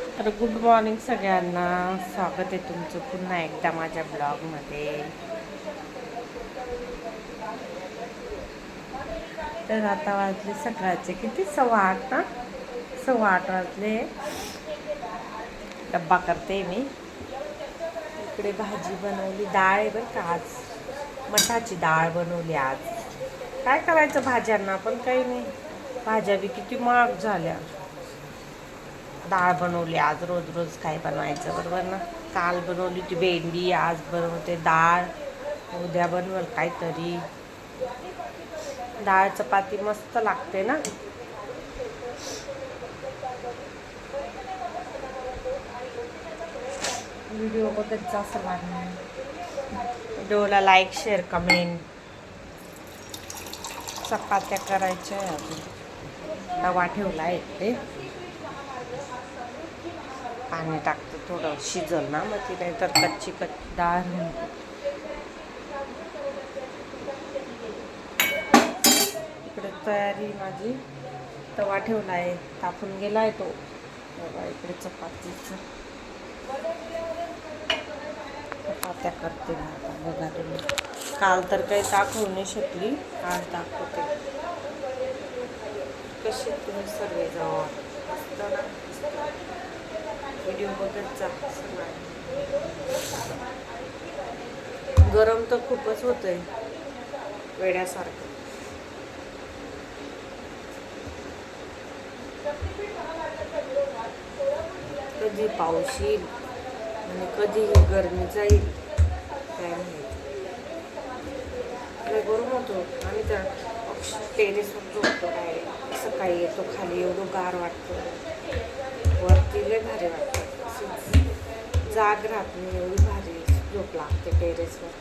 तर good morning सगळ्यांना. स्वागत आहे तुमचं पुन्हा एकदा माझ्या ब्लॉगमध्ये. तर आता वाजले सकाळचे किती 8:15 ना. 8:15 वाजले. डब्बा करते मी. इकडे भाजी बनवली, डाळ आहे बरं का आज. मठाची डाळ बनवली आज. काय करायचं भाज्यांना, पण काही नाही. भाज्या बी किती महाग झाल्या. डाळ बनवली आज. रोज रोज काय बनवायचं, बरोबर ना. काल बनवली ती भेंडी, आज बनवते डाळ. उद्या बनवल काहीतरी. डाळ चपाती मस्त लागते ना. व्हिडिओ बघत जा सर्वांनी. व्हिडिओला लाईक शेअर कमेंट. चपात्या करायच्या अजून. तवा ठेवला आहे ते. पाणी टाकतं थोडं, शिजल ना मग ती, नाही तर कच्ची डाळ. इकडे तयारी माझी. तवा ठेवला आहे, तापून गेला आहे तो. इकडे चपातीचं चपात्या करते मी आता. बघा तुम्ही, काल तर काही दाखवू नाही शकली, आज दाखवते. कशी तुम्ही सर्वे जाऊ असतं ना. व्हिडिओ बघत जा. गरम तर खूपच होतंय वेड्यासारखं. कधी पाऊस येईल आणि कधी गरमी जाईल काय माहिती. लय गरम होतो. आणि त्या टेरेसवर झोपतो, काय सकाळी येतो खाली, एवढं गार वाटतं. वरती लय भारी वाटतं. जाग राहत नाही, एवढी भारी झोप लागते टेरेसवर.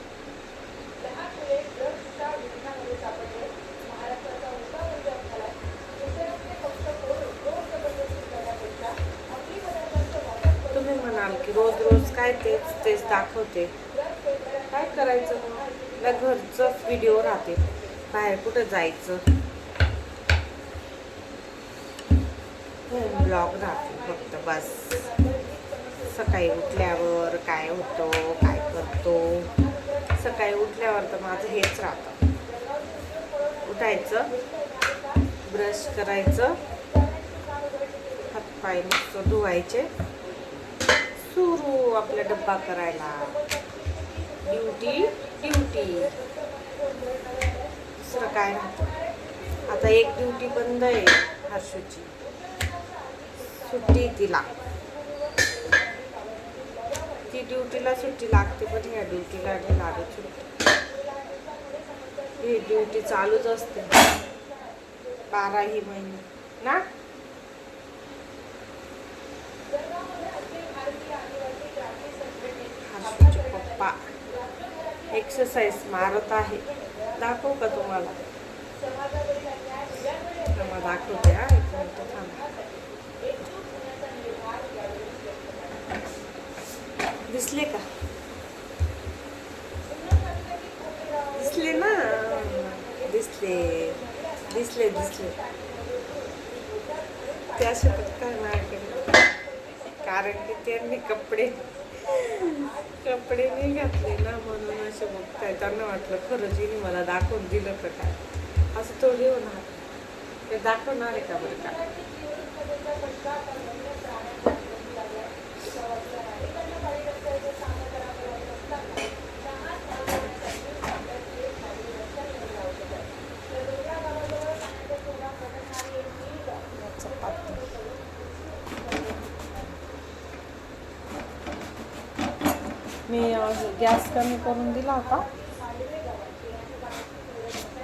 तुम्ही म्हणाल की रोज रोज काय तेच तेच दाखवते, काय करायचं मग. घरचंच व्हिडिओ राहते, बाहेर कुठं जायचं. होम ब्लॉग राहते फक्त बस. सकाळी उठल्यावर काय होतं, काय करतो. सकाळी उठल्यावर तर माझं हेच राहतं. उठायचं, ब्रश करायचं, हातपाय मस्त धुवायचे, सुरू आपला डब्बा करायला. ड्युटी ड्युटी, दुसरं काय राहतं. आता एक ड्युटी बंद आहे हर्षूची, सुट्टी तिला. ती ड्युटीला सुट्टी लागते, पण ह्या ड्युटीला नाही लागत सुट्टी. ही ड्युटी चालूच असते 12ही महिने ना. हर्षूचे पप्पा एक्सरसाइज मारत आहे. दाखवू का तुम्हाला. दाखवते हा, एक मिनिट थांबा. दिसले का, दिसले ना. दिसले दिसले दिसले. त्याशी काय माझ्याकडे, कारण की त्यांनी कपडे नाही घातले ना, म्हणून असे बघताय. त्यांना वाटलं खरंच हिने मला दाखवून दिलं का काय. असं थोडी होणार, ते दाखवणार आहे का बरं का. मी गॅस कमी करून दिला होता,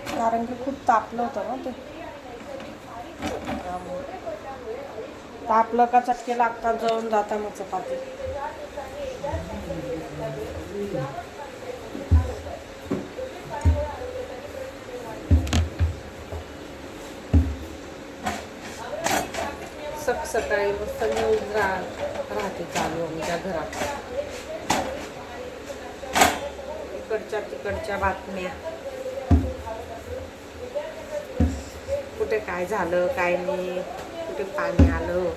कारण की खूप तापलं होतं ना ते. तापलं का चटके लागतात, जळून जाता मग चपाती. सकाळी मस्त न्यूज राहते चालू आमच्या घरात. इकडच्या तिकडच्या बातम्या, कुठे काय झालं काय नाही, कुठे पाणी आलं,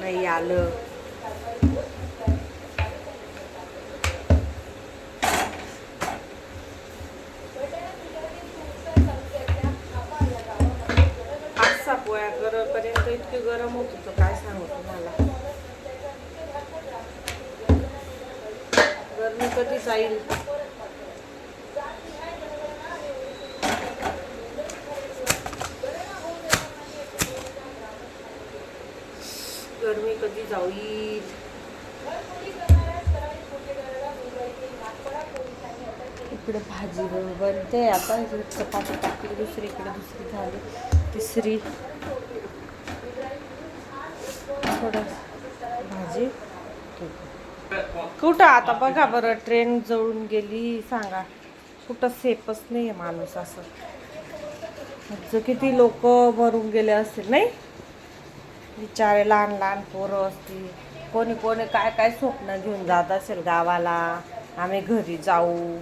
नाही आलं. पोळ्या करेपर्यंत इतके गरम होत होतं, काय सांगू तुम्हाला. गरमी कधी जाईल. गरमी कधी जाईल. इकडे भाजी बनते आता. इकडे चपाती टाकली, दुसरीकडे दुसरी झाली, तिसरी थोडं भाजी. कुठं आता बघा बरं, ट्रेन जळून गेली सांगा. कुठं सेफच नाही आहे माणूस. असं किती लोक मरून गेले असतील नाही, बिचारे लहान लहान पोरं असतील. कोणी कोणी काय काय स्वप्न घेऊन जात असेल गावाला, आम्ही घरी जाऊ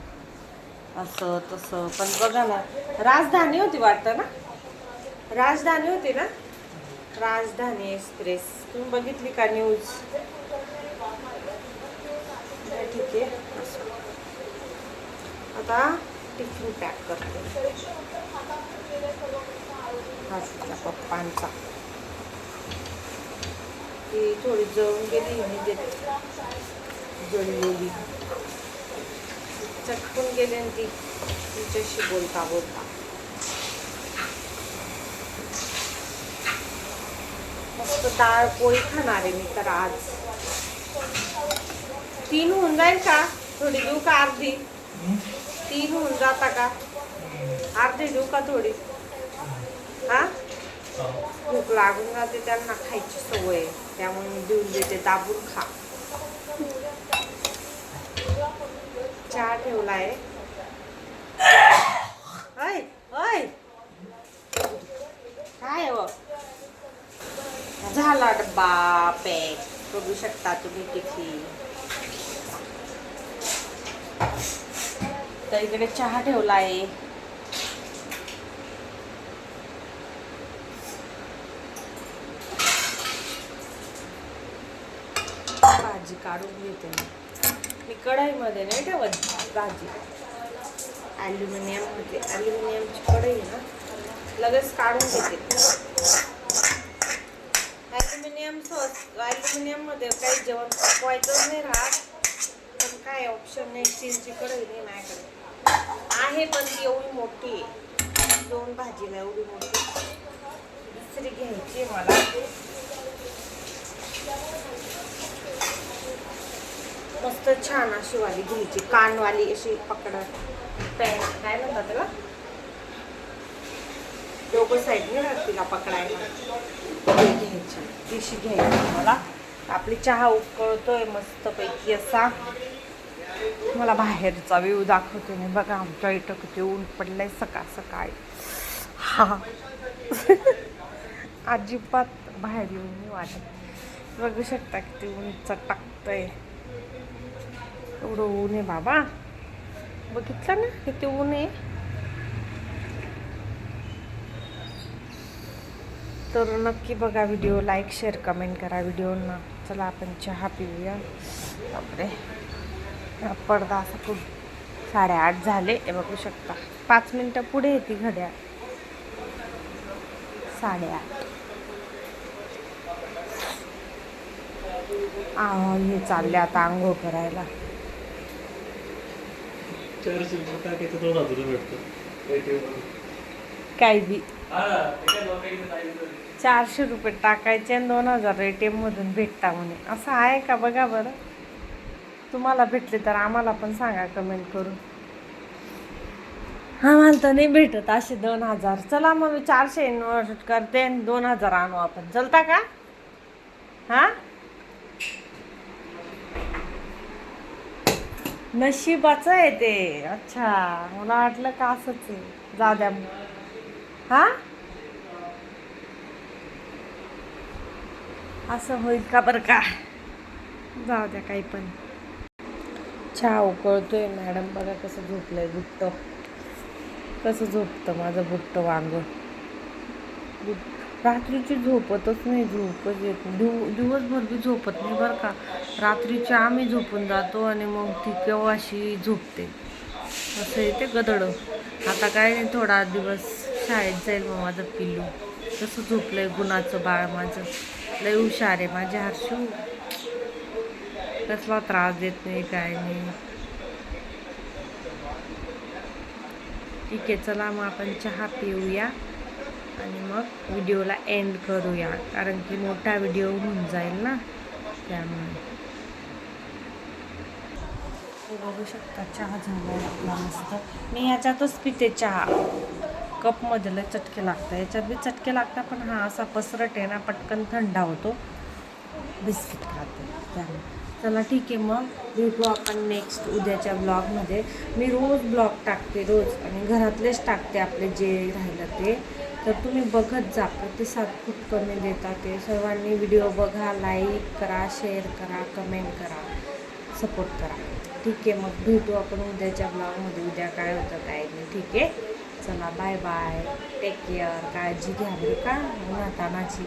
असं तसं. पण बघा ना, राजधानी होती वाटतं ना, राजधानी होती ना, राजधानी एक्सप्रेस. तुम्ही बघितली का न्यूज? ठीक आहे. आता टिफिन पॅक करते. हा पप्पांचा ती थोडी जळून गेली, मी देते जळलेली. चटकून गेले ती तिच्याशी बोलता बोलता. मस्त डाळ पोळी खाणार आहे मी तर आज. 3 होऊन जाईल का? थोडी देऊ का अर्धी? 3 होऊन जाता का? अर्धी देऊ का थोडी? हा, भूक लागून जाते त्यांना, खायची सवय, त्यामुळे देऊन देते. दाबून खा. चहा ठेवलाय. ओय ओय काय हो, झाला डब्बा पॅक. बघू शकता तुम्ही टिफिन. तर इकडे चहा ठेवलाय. भाजी काढून घेते मी कढईमध्ये नाही ठेवत भाजी. ॲल्युमिनियमची कढई आहे ना, लगेच काढून घेते. ॲल्युमिनियममध्ये काही जेवण पकवायचंच नाही राहत, पण काय ऑप्शन नाही. स्टीलची कढई नाही माझ्याकडे आहे, पण ती एवढी मोठी आहे. 2 भाजीला एवढी मोठी. दुसरी घ्यायची मला. मस्त छान अशी वाली घ्यायची, कानवाली अशी पकडा. पॅन काय म्हणतात त्याला, दोघं साईडने राहत तिला पकडायला. घ्यायची दिशी घ्यायची मला. आपली चहा उकळतोय मस्तपैकी असा. मला बाहेरचा व्ह्यू दाखवते मी. बघा आमच्या इथं किती ऊन पडलंय सकाळ सकाळी. हा अजिबात बाहेर येऊन नाही वाटत. बघू शकता किती ऊन चटकतंय. एवढं ऊन आहे बाबा, बघितलं ना किती ऊन आहे. तर नक्की बघा व्हिडिओ, लाईक शेअर कमेंट करा व्हिडिओना. चला आपण चहा पिऊया. बापरे, पडदा असा खूप. 8:30 झाले हे बघू शकता. 5 मिनटं पुढे येते घड्याळ. 8:30. हे चालले आता आंघोळ करायला. काही बी 400 रुपये टाकायचे आणि 2000 ATM मधून भेटता म्हणे. असं आहे का? बघा बरं, तुम्हाला भेटले तर आम्हाला पण सांगा कमेंट करून. आम्हाला तर नाही भेटत असे 2000. चला मग मी 400 इन्व्हेस्ट करते आणि 2000 आणू आपण. चलता का? हा, नशिबाचं आहे ते. अच्छा, मला वाटलं का असंच आहे. जाऊ द्या. हा, असं होईल का बरं का? जाऊ द्या काही पण. चहा उकळतोय. मॅडम बघा कसं झोपलंय बुट्ट. कसं झोपतं माझं बुट्ट वांग. रात्रीची झोपतच नाही, झोपच येत नाही. दिवसभर बी झोपत नाही बरं का. रात्रीची आम्ही झोपून जातो आणि मग ती केव्हाशी झोपते, असं येते गदड. आता काय नाही, थोडा दिवस शाळेत जाईल मग माझं पिल्लू. तसं झोपलंय गुणाचं बाळ माझं. लय हुशार आहे माझे हर्षू, कसला त्रास देत नाही काय नाही. ठीक आहे, चला मग आपण चहा पिऊया आणि मग व्हिडिओला एंड करूया, कारण की मोठा व्हिडिओ होऊन जाईल ना, त्यामुळे. हे बघू शकता चहा झाला आपला मस्त. मी ह्याच्यातच पिते चहा, कपमध्ये लय चटके लागतात, याच्यात बी चटके लागतात, पण हा असा पसरट आहे ना, पटकन थंडा होतो. बिस्किट खाते त्यामुळे. चला ठीक आहे, मग भेटू आपण नेक्स्ट उद्याच्या ब्लॉगमध्ये. मी रोज ब्लॉग टाकते रोज, आणि घरातलेच टाकते आपले जे राहिलं ते. तर तुम्ही बघत जा, प्रतिसाद खूप कमी देता. ते सर्वांनी व्हिडिओ बघा, लाईक करा, शेअर करा, कमेंट करा, सपोर्ट करा. ठीक आहे, मग भेटू आपण उद्याच्या ब्लॉगमध्ये. उद्या काय होतं काय नाही. ठीक आहे, चला बाय बाय, टेक केअर, काळजी घ्या बरं का उन्हातानाची.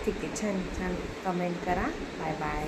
ठीक आहे, छान छान कमेंट करा. Bye bye.